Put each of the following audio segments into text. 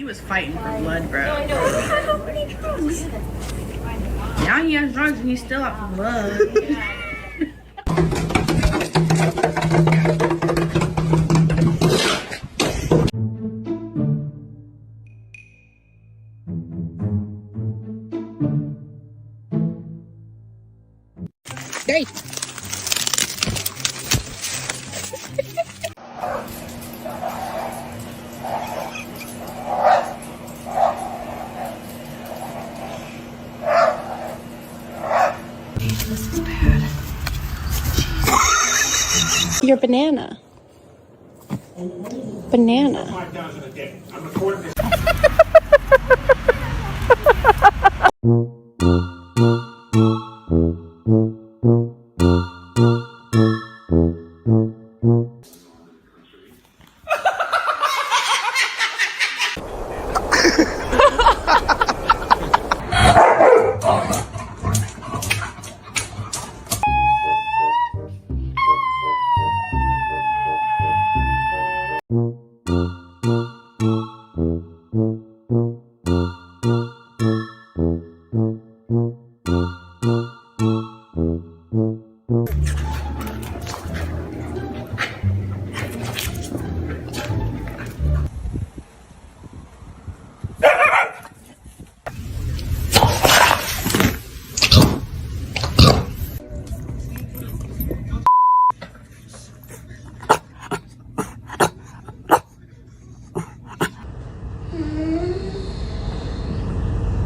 was fighting for blood, bro. No, I know. He had so many drugs. Now he has drugs and he's still out for blood. Hey! This is bad. Your banana. Banana. 5,000 a day. I'm recording this.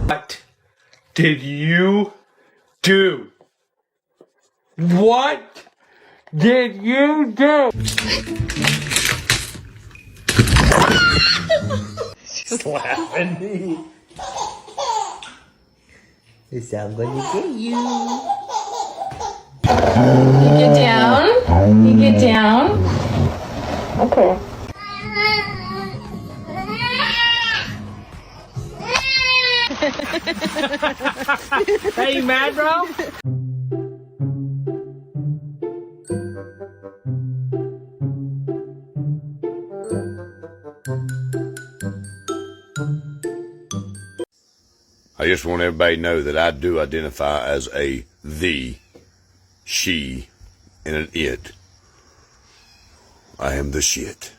What did you do? What did you do? She's laughing me. Yes, I'm gonna get you. You get down. You get down. Okay. Hey, you mad, bro? I just want everybody to know that I do identify as a thee, she, and an it. I am the shit.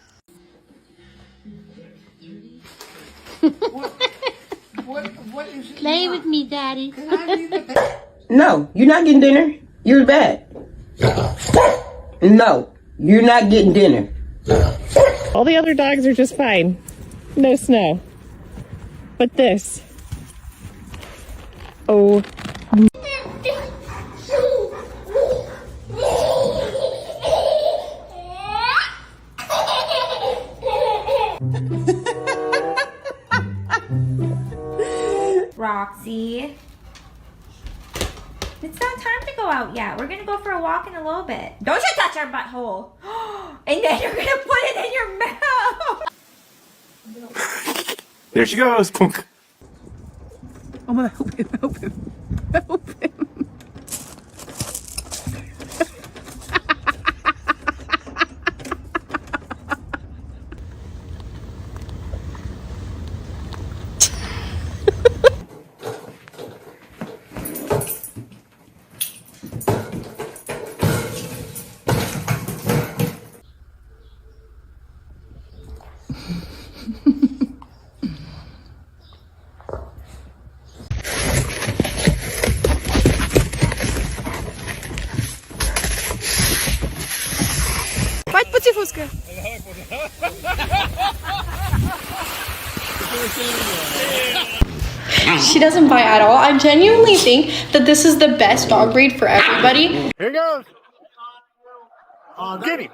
Play with me, Daddy. No, you're not getting dinner. You're bad. No, you're not getting dinner. All the other dogs are just fine. No snow. But this. Oh. Roxy. It's not time to go out yet. We're gonna go for a walk in a little bit. Don't you touch our butthole. And then you're gonna put it in your mouth. There she goes. Punk. Oh my, help him, help him, help him. Fuska. She doesn't bite at all. I genuinely think that this is the best dog breed for everybody. Here goes. Get him.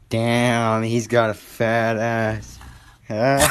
Damn, he's got a fat ass. Huh?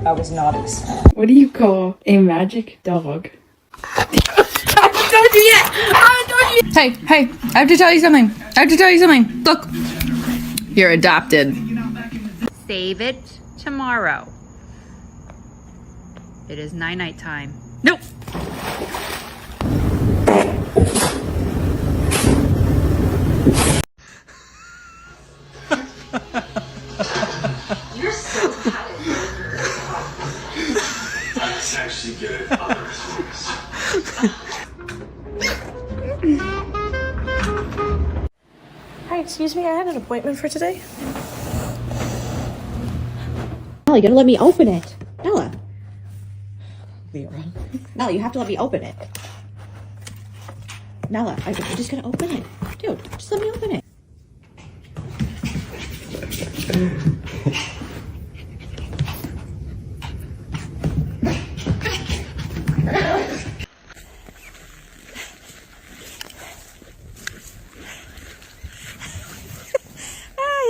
I was naughty. What do you call a magic dog? I haven't told you yet! Hey, I have to tell you something. Look. You're adopted. Save it tomorrow. It is night time. Nope. You're so talented. I'm actually good at other things. Hi, excuse me, I had an appointment for today. Nella, you gotta let me open it. Nella. Nella, you have to let me open it. Nella, I'm just gonna open it. Dude, just let me open it.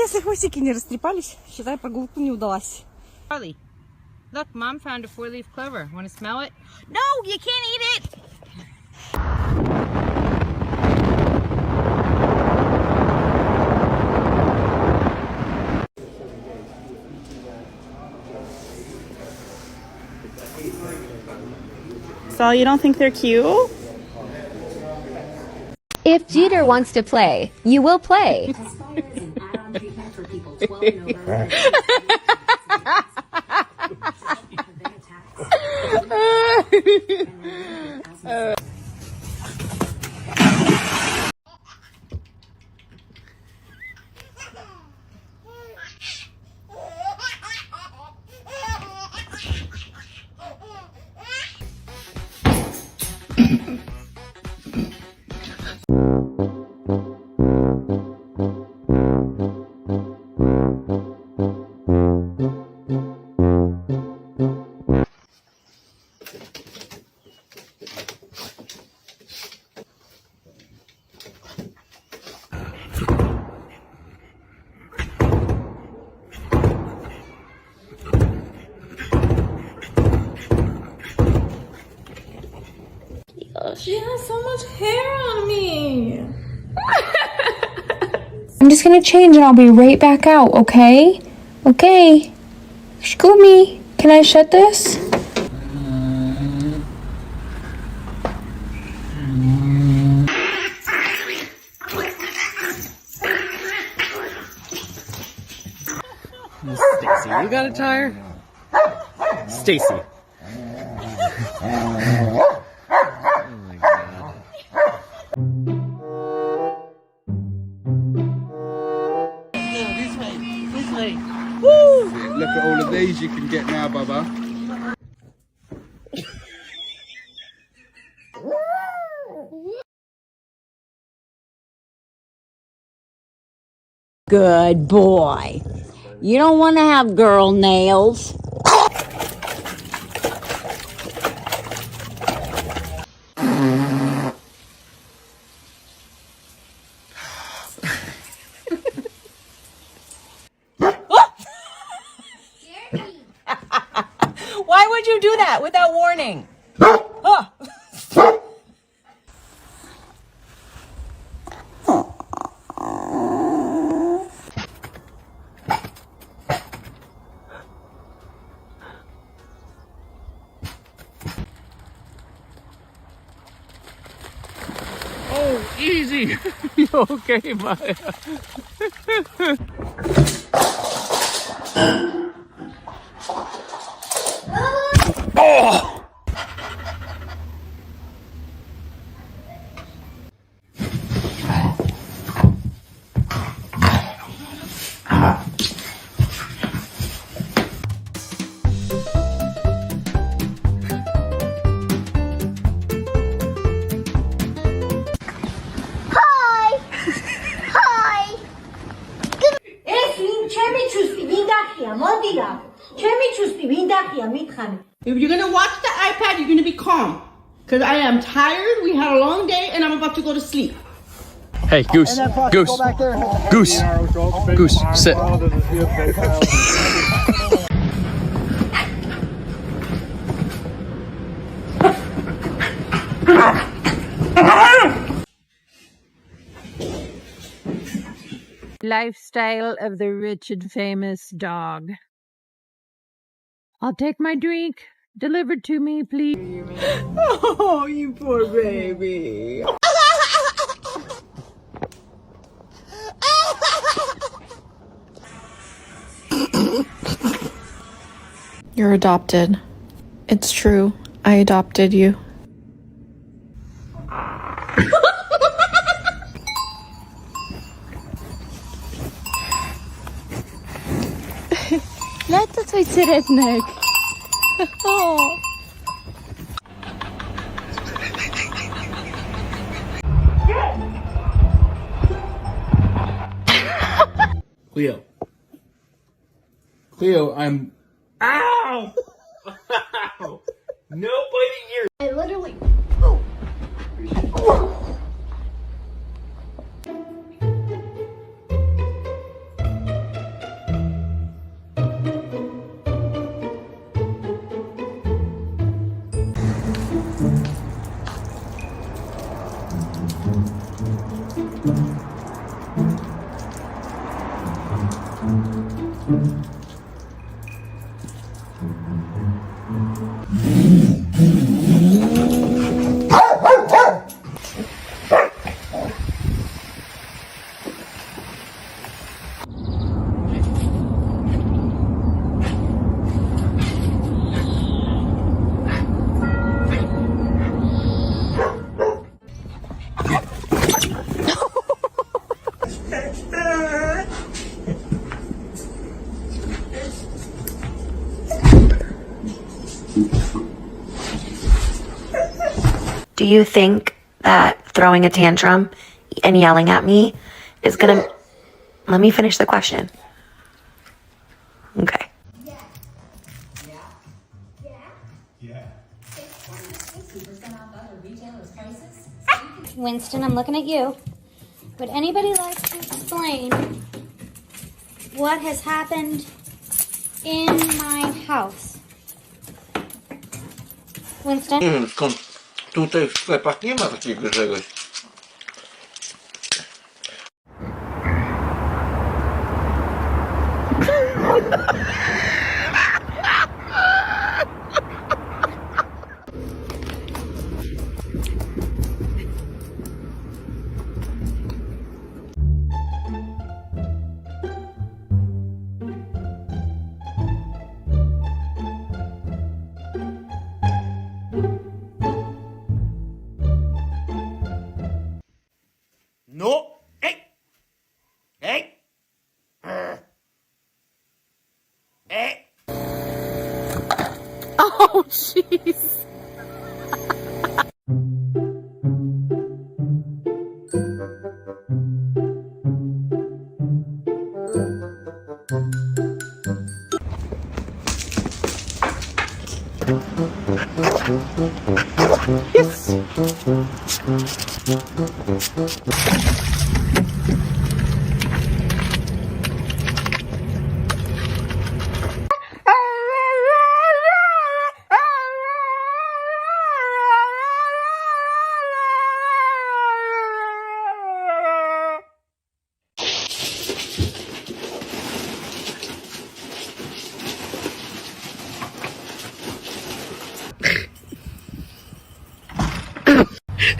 Если хвостики не растрепались, считай, прогулка не удалась. Charlie, look, Mom found a 4-leaf clover. Want to smell it? No, you can't eat it! So you don't think they're cute? If Jeter wants to play, you will play. She has so much hair on me. I'm just gonna change and I'll be right back out, okay? Okay. Scooby, can I shut this? Stacy, you got a tire? Stacy. Look at all of these you can get now, Bubba. Good boy. You don't want to have girl nails. Why would you do that without warning? Huh. Oh, easy. You okay, Maya? Oh! If you're gonna watch the iPad, you're gonna be calm. Cause I am tired, we had a long day, and I'm about to go to sleep. Hey, Goose. Goose. Goose. Goose, sit. lifestyle of the rich and famous dog. I'll take my drink. Delivered to me, please. Oh, you poor baby. You're adopted. It's true. I adopted you. Laat het uit zijn redneck. Oh. Cleo. Cleo, I'm... Ow! Ow! No biting here! I literally... Do you think that throwing a tantrum and yelling at me is gonna... Let me finish the question. Okay. Winston, I'm looking at you. Would anybody like to explain what has happened in my house? Winston? Skąd tutaj w sklepach nie ma takiego czegoś. No! Hey! Hey! Hey! Oh, jeez. Yes.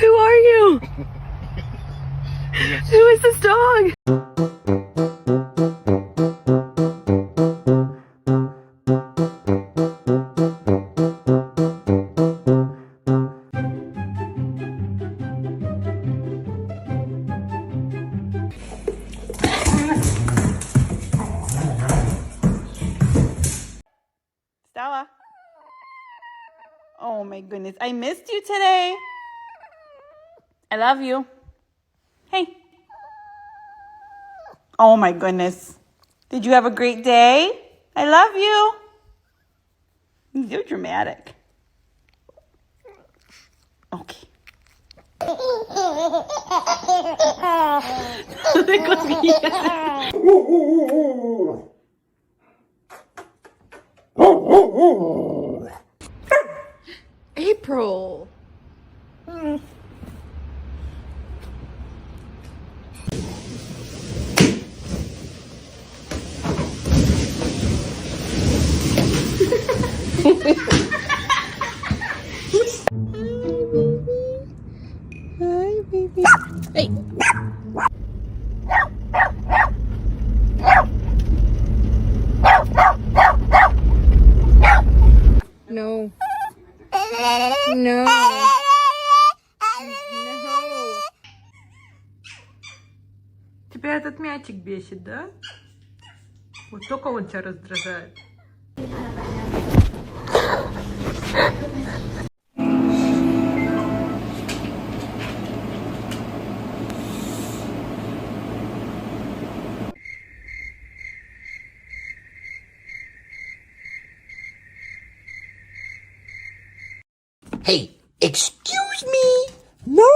Who are you? Who is this dog? Stella. Oh my goodness. I missed you today. I love you. Hey. Oh my goodness. Did you have a great day? I love you. You're dramatic. Okay. April. Hi, baby. Hey. No. No. No. Тебя этот мячик бесит, да? Вот только он тебя раздражает. Hey, excuse me. No.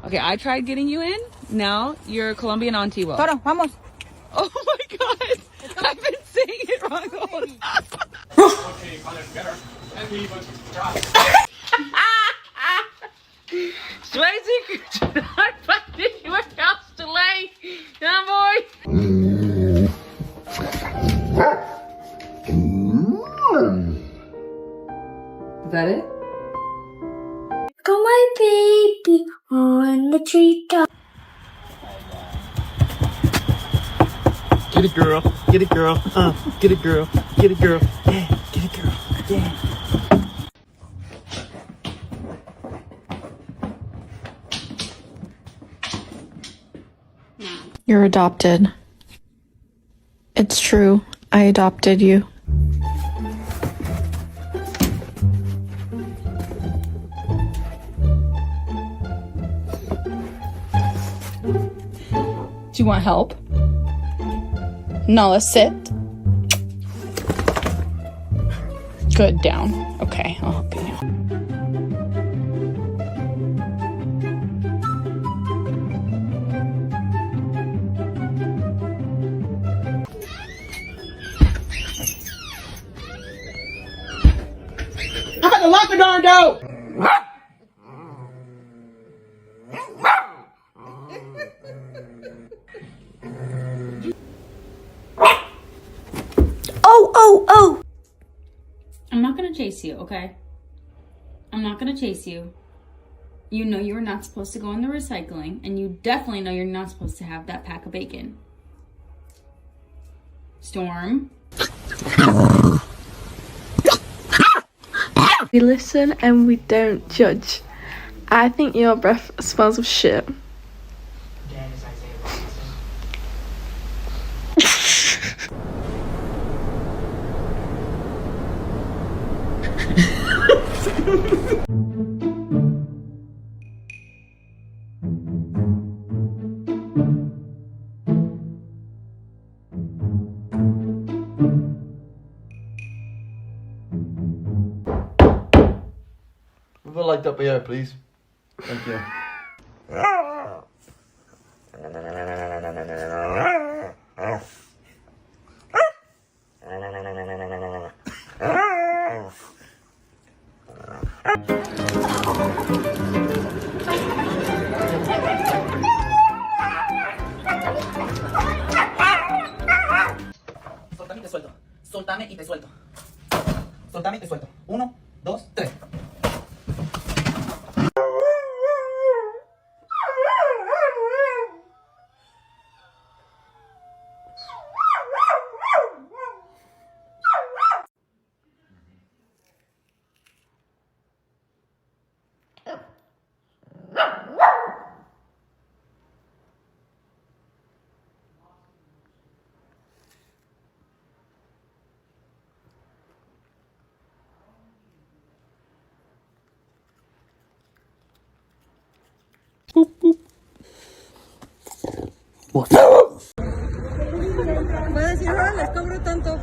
Okay, I tried getting you in. Now you're Colombian Antiguo. Toro, vamos. Oh my god. I've been saying it wrong the whole time. Swayze, I find anywhere else to lay. Yeah, boy. Is that it? Got my baby on the treetop. Get it, girl. Get it, girl. Get it, girl. Get it, girl. Yeah, get it, girl. Yeah. You're adopted. It's true. I adopted you. Do you want help? Nala, sit. Good, down. Okay, I'll help you. I'm about to lock the darn door. Oh! I'm not gonna chase you, okay? I'm not gonna chase you. You know you were not supposed to go in the recycling, and you definitely know you're not supposed to have that pack of bacon. Storm. We listen and we don't judge. I think your breath smells of shit. Move it like up here, please. Thank you. Soltame y te suelto. Soltame y te suelto. Soltame y te suelto. 1, 2, 3. Puedo decir, ahora les cobro tanto.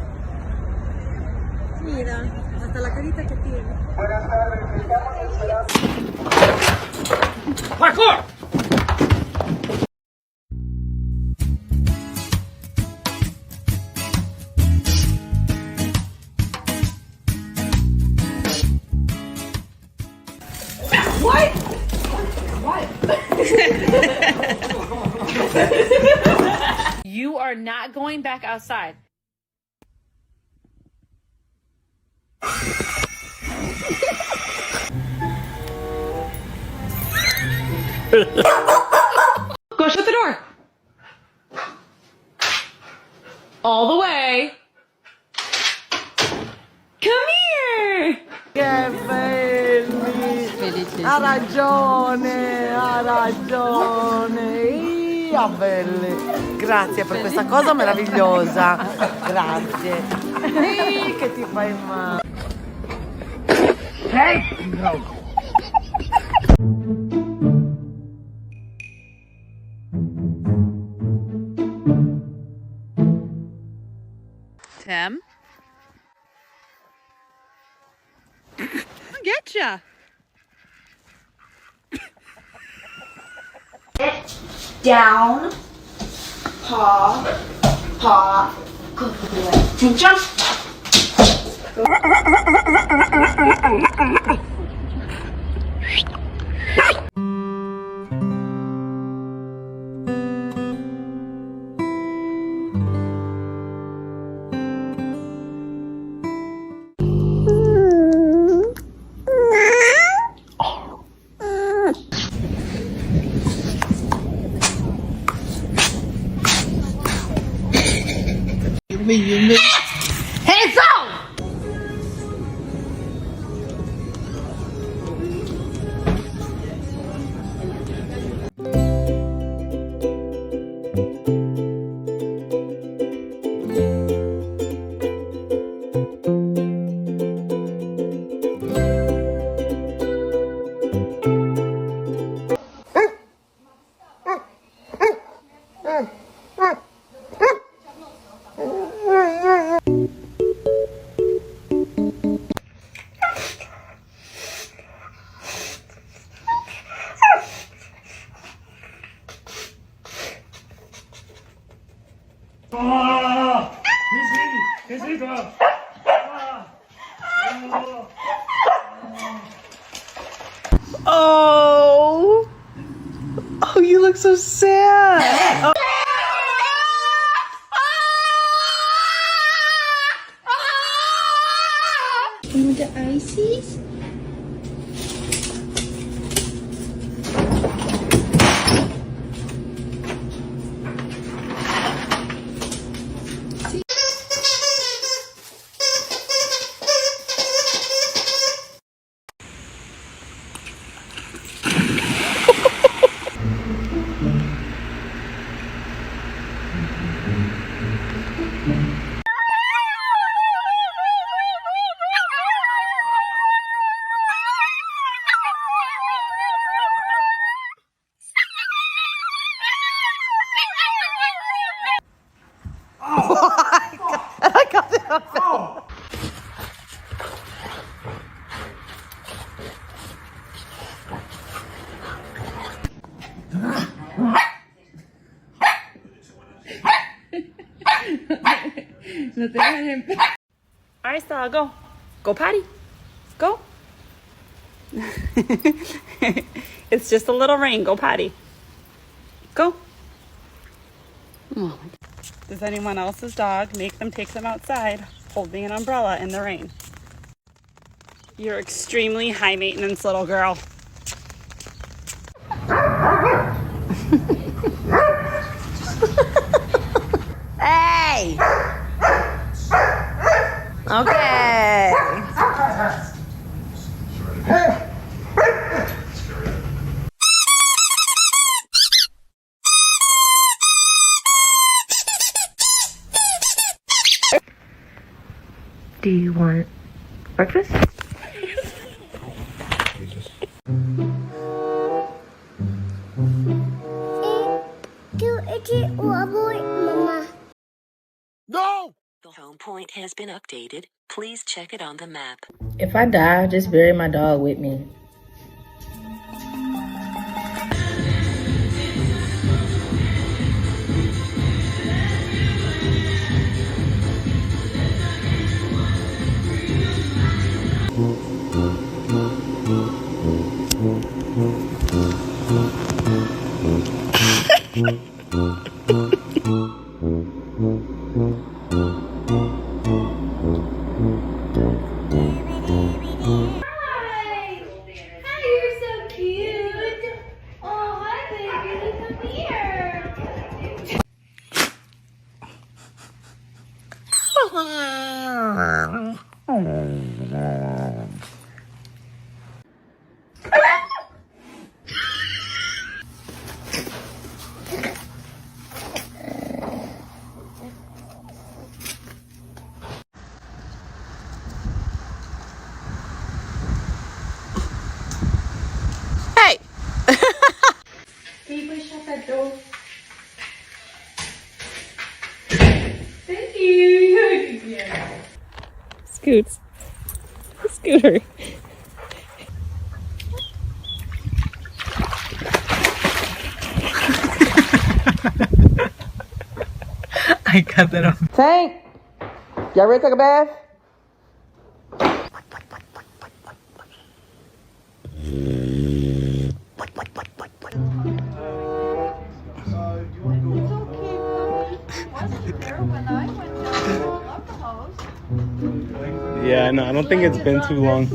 Mira, hasta la carita que tiene. Buenas tardes, estamos esperando. ¡Parkour! What? What? You are not going back outside. Go shut the door. All the way. Come here. Che belli! Ha ragione, ha ragione. Ia, belli. Grazie per questa cosa meravigliosa. Grazie. Che ti fai male. Tim? I'll get ya. Down. Paw. Paw. Good boy. And jump. Hands up! Oh! Oh, you look so sad. Oh. You want the ices? I got it on film. No te dejes. All right, Stella, go. Go potty. Go. It's just a little rain. Go potty. Go. Oh. Does anyone else's dog make them take them outside holding an umbrella in the rain? You're extremely high maintenance little girl. Hey! Okay. Do you want breakfast? No! The home point has been updated. Please check it on the map. If I die, just bury my dog with me. Hey! Can you please shut that door? Thank you. Yeah. Scoots. Scooter. I cut that off. Tank, y'all ready to take a bath? Yeah, no, I don't think it's been too long.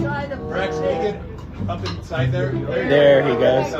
Rex, naked, up inside there. There he goes.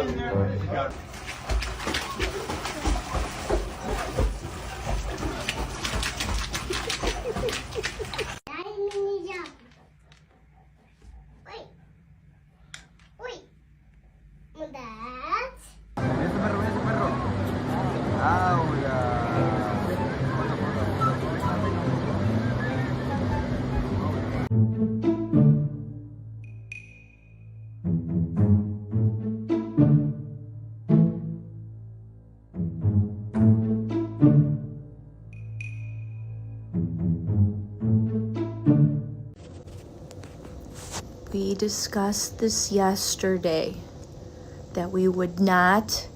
We discussed this yesterday, that we would not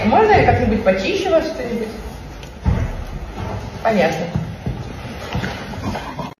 Можно ли как-нибудь почище вас что-нибудь? Понятно.